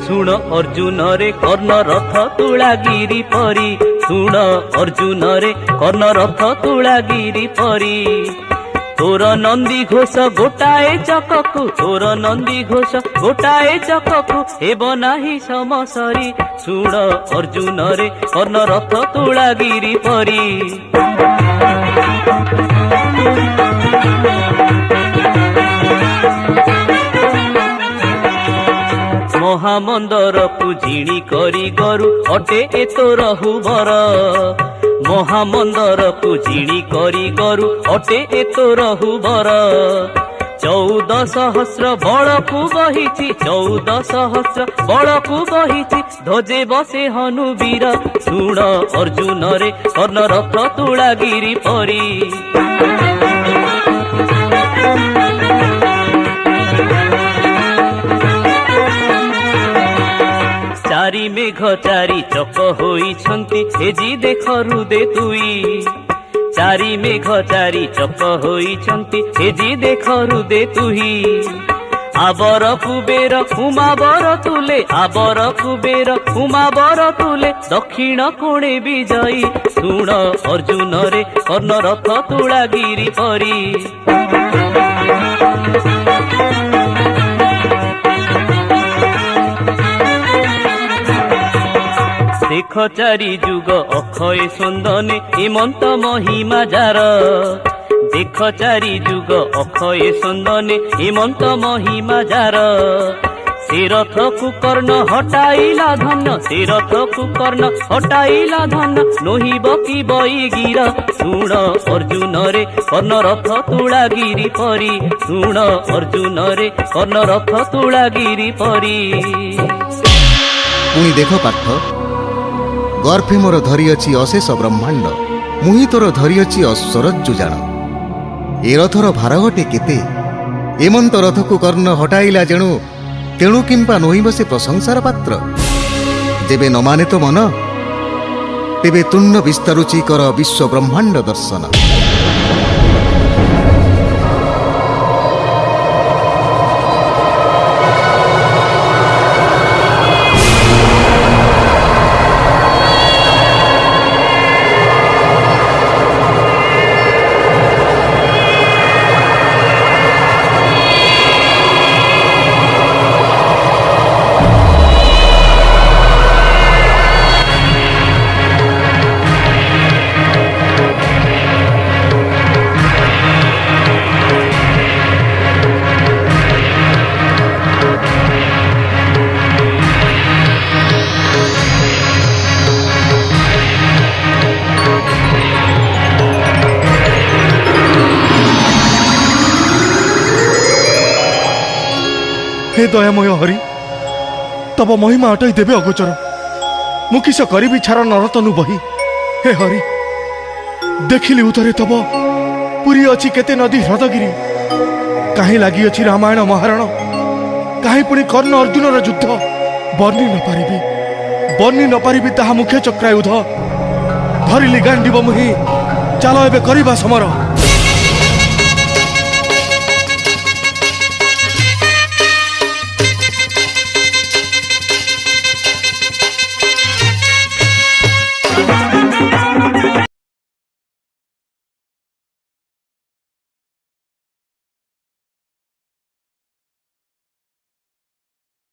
शुण अर्जुन रे कर्ण रथ तुलागिरी परी शुण अर्जुन रे कर्ण रथ तुलागिरी परी तोर नंदी घोष गोटाए चककु तोर नंदी घोष गोटाए चककु हेब नाही समसरी शुण अर्जुन रे कर्ण रथ तुलागिरी परी महामंदर को झिणी करी गरु अटे ए तोर हुबर महामंदर को झिणी करी गरु अटे ए तोर हुबर 14 सहस्र बल को बहिची 14 सहस्र बल को बहिची ध्वजे बसे हनुवीर शुण अर्जुन रे कर्ण रथ तुलागिरी परी चारि मेघ चारि चक होइछन्ति हेजी देख हृदय तुई चारि मेघ चारि चक होइछन्ति हेजी देख हृदय तुही आबर कुबेर उमाबर तुले आबर कुबेर उमाबर तुले दक्षिण कोणे विजयी शुण अर्जुन रे कर्ण रथ तुलागिरी परी देख चारि जुग अक्षय सुंदने हेमंत महिमा जार देख चारि जुग अक्षय सुंदने हेमंत महिमा जार से रथ कुकर्ण हटाइला धन से रथ कुकर्ण हटाइला धन नोहिब कि बई गिर शुण अर्जुन रे कर्ण रथ तुलागिरी परी शुण अर्जुन रे कर्ण रथ तुलागिरी परी पुणी देख पार्थ गर्भे मोर धरी अच्छी अशेष ब्रह्मांड मुही तोर धरी अच्छी अश्वरज्जु जान ए रथर भार घटे केते एमंत रथ को कर्ण हटाइला जेणु तेणु किंपा नोही बसे प्रशंसार पात्र जेबे न माने तो मन तेबे तुण्ड विस्तारुचि कर विश्व ब्रह्मांड दर्शन हे दयामय हरि तब महिमा अटई देवे अगोचर मु किस करी छार नरतनु बही हे हरि देखिली उतरे तब पुरी अच्छी केते नदी ह्रदगिरी कहीं लगी अच्छी रामायण महाराण कहीं पुणी कर्ण अर्जुन युद्ध बर्णी न पारिबी ताहा मुख्य चक्रायुध धरिली गांडीब मुही चलो एबे करिबा समर।